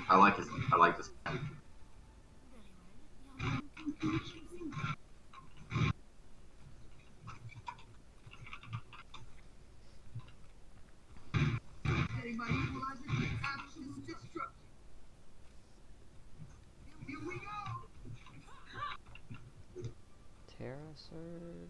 I like this. Terra Surge.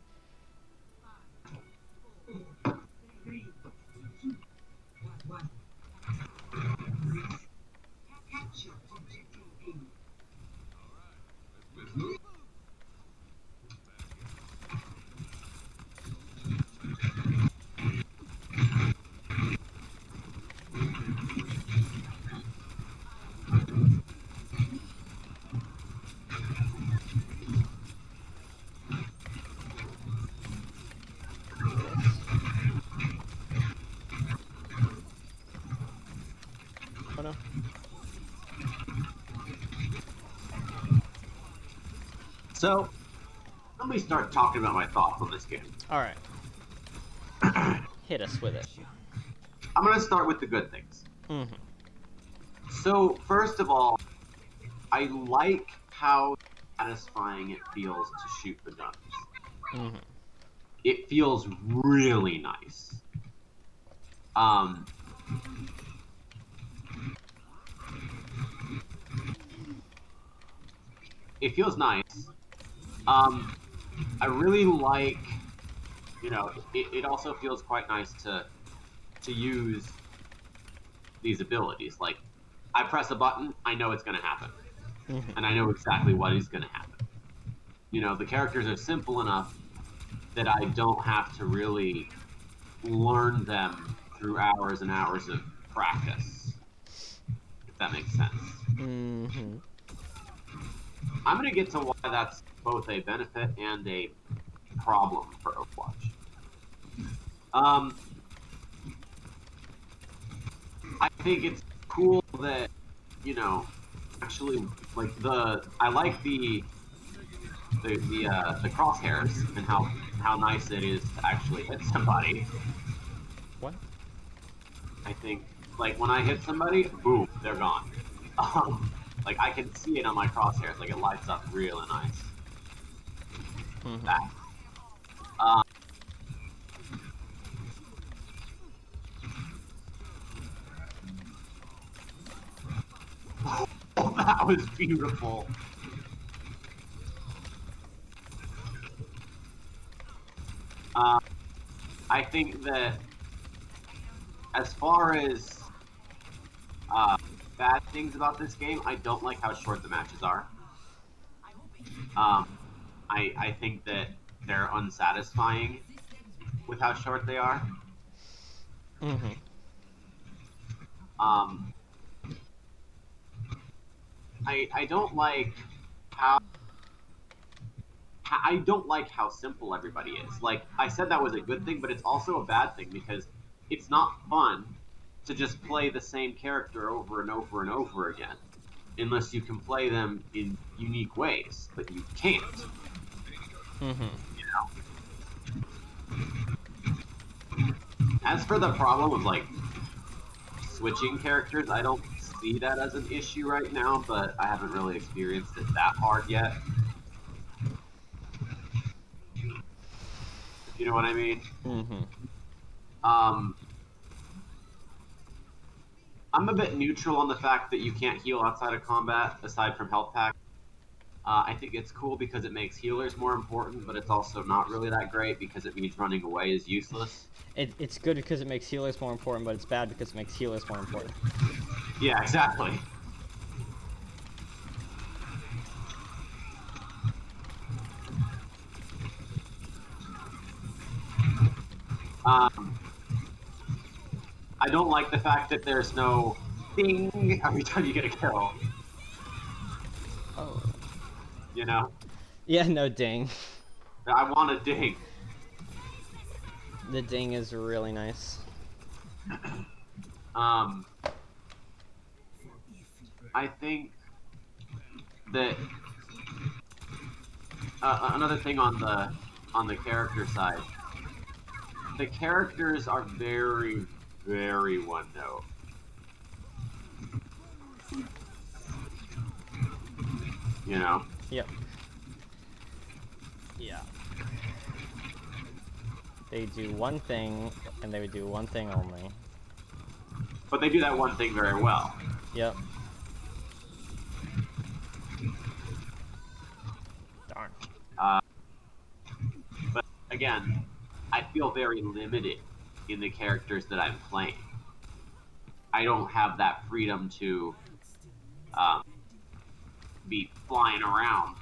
Oh no. So, let me start talking about my thoughts on this game. Alright. Hit us with it. I'm going to start with the good things. Mm-hmm. So, first of all, I like how satisfying it feels to shoot the guns. Mm-hmm. It feels really nice. It feels nice. I really like, it also feels quite nice to use these abilities. Like, I press a button, I know it's going to happen. Mm-hmm. And I know exactly what is going to happen. The characters are simple enough that I don't have to really learn them through hours and hours of practice, if that makes sense. Mm-hmm. I'm going to get to why that's both a benefit and a problem for Overwatch. I think it's cool that, actually, like I like the crosshairs and how nice it is to actually hit somebody. What? I think, like, when I hit somebody, boom, they're gone. Like, I can see it on my crosshairs. Like, it lights up really nice. Mm-hmm. That. Um, oh, that was beautiful. Uh, I think that as far as uh, bad things about this game, I don't like how short the matches are. Um, I think that they're unsatisfying with how short they are. Mm-hmm. Um, I don't like how I don't like how simple everybody is. Like, I said that was a good thing, but it's also a bad thing because it's not fun to just play the same character over and over and over again unless you can play them in unique ways, but you can't. Mm-hmm. As for the problem of, like, switching characters, I don't see that as an issue right now, but I haven't really experienced it that hard yet. If you know what I mean. Mm-hmm. Um, I'm a bit neutral on the fact that you can't heal outside of combat, aside from health packs. I think it's cool because it makes healers more important, but it's also not really that great because it means running away is useless. It's good because it makes healers more important, but it's bad because it makes healers more important. Yeah, exactly. Um, I don't like the fact that there's no ding every time you get a kill. Oh. You know, Yeah, no ding. I want a ding. The ding is really nice. Um, I think that another thing on the character side, the characters are very, very one note. You know? Yep. Yeah. They do one thing, and they would do one thing only. But they do that one thing very well. Yep. Darn. But again, I feel very limited in the characters that I'm playing. I don't have that freedom to be flying around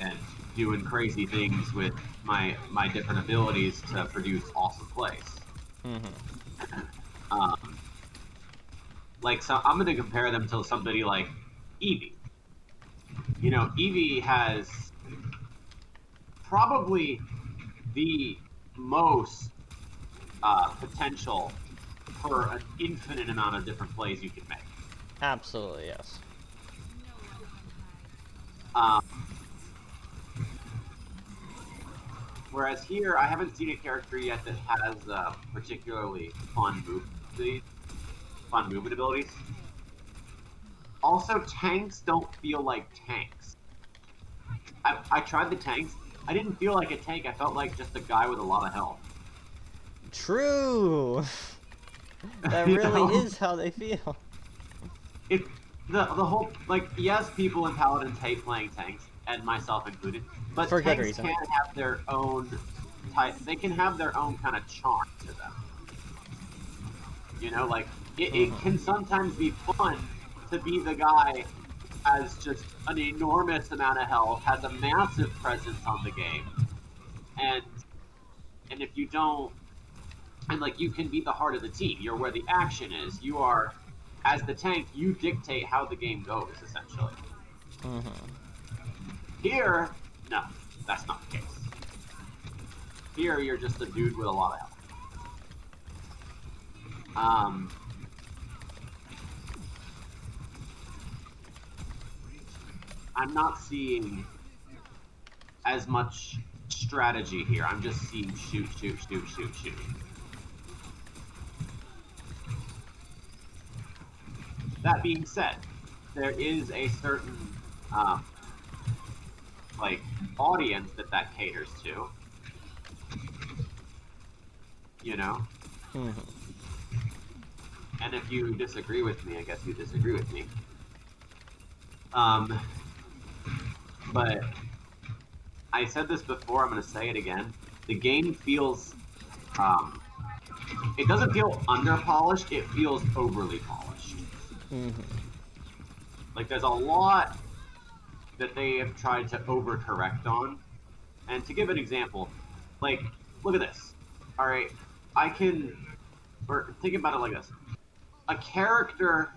and doing crazy things with my different abilities to produce awesome plays. Like, so I'm going to compare them to somebody like Eevee. You know, Eevee has probably the most potential for an infinite amount of different plays you can make. Absolutely, yes. Whereas here, I haven't seen a character yet that has particularly fun movement abilities. Also, tanks don't feel like tanks. I tried the tanks. I didn't feel like a tank. I felt like just a guy with a lot of health. True! That really is how they feel. The whole, like, yes, people in Paladins hate playing tanks, and myself included, but For good tanks reason. can have their own type. They can have their own kind of charm to them. You know, like it can sometimes be fun to be the guy who has just an enormous amount of health, has a massive presence on the game, and if you don't, and like you can be the heart of the team. You're where the action is. You are, as the tank, you dictate how the game goes essentially. Here, no, that's not the case. Here, you're just a dude with a lot of health. I'm not seeing as much strategy here. I'm just seeing shoot, shoot, shoot, shoot, shoot. That being said, there is a certain like audience that caters to. You know? And if you disagree with me, I guess you disagree with me. But I said this before, I'm going to say it again. The game feels, it doesn't feel under-polished, it feels overly polished. Like, there's a lot that they have tried to overcorrect on. And to give an example, like, look at this. All right, or think about it like this. A character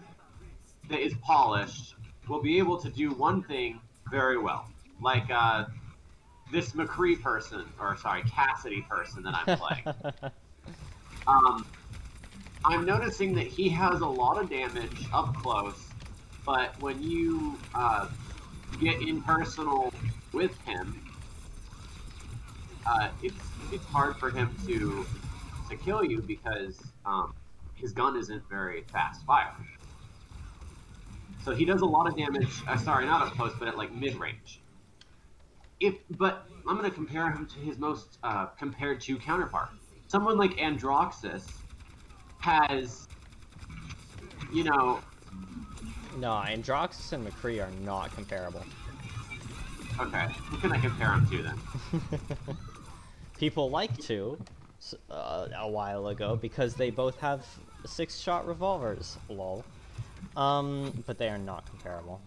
that is polished will be able to do one thing very well. Like, this McCree person, or sorry, Cassidy person that I'm playing. I'm noticing that he has a lot of damage up close, but when you get impersonal with him, it's hard for him to kill you because his gun isn't very fast fire. So he does a lot of damage. Sorry, not up close, but at like mid range. But I'm going to compare him to his most compared to counterpart. Someone like Androxus has, you know. No, Androxus and McCree are not comparable. Okay, who can I compare him to then? People like to a while ago because they both have 6-shot revolvers. Lol. But they are not comparable.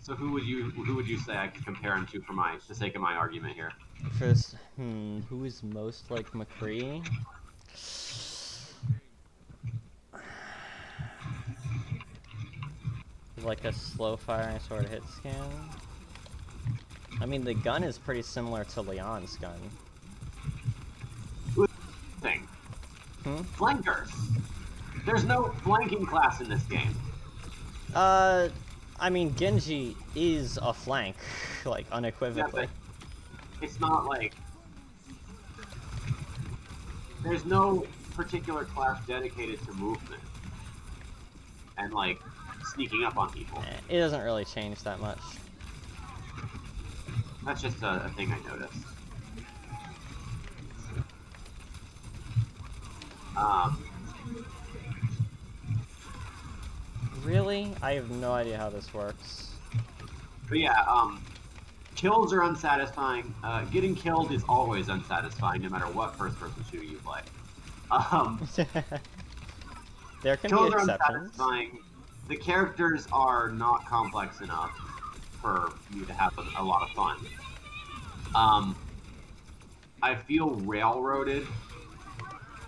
So who would you say I could compare him to for the sake of my argument here? First, who is most like McCree? Like a slow firing sort of hit scan. I mean, the gun is pretty similar to Leon's gun. Thing. Flankers. There's no flanking class in this game. I mean, Genji is a flank, like, unequivocally. Yeah, but it's not like... There's no particular class dedicated to movement. And, like, sneaking up on people. It doesn't really change that much. That's just a thing I noticed. Um, Really? I have no idea how this works. but yeah, kills are unsatisfying. Getting killed is always unsatisfying, no matter what first-person shooter you play. Um, There can be kills are exceptions. unsatisfying. The characters are not complex enough for you to have a lot of fun. Um, I feel railroaded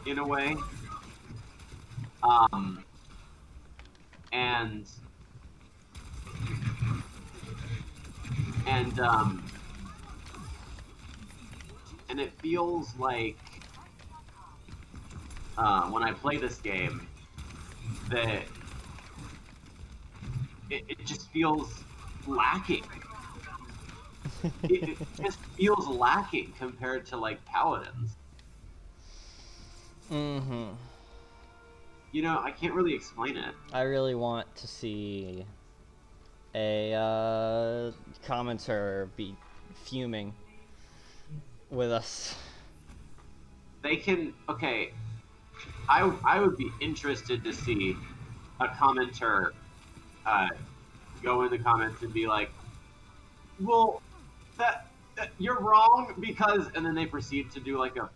in a way, um, and and and it feels like when I play this game that it just feels lacking. It just feels lacking compared to like Paladins. Mm-hmm. You know, I can't really explain it. I really want to see a commenter be fuming with us. They can okay. I would be interested to see a commenter uh, go in the comments and be like, "Well, that you're wrong because," and then they proceed to do like a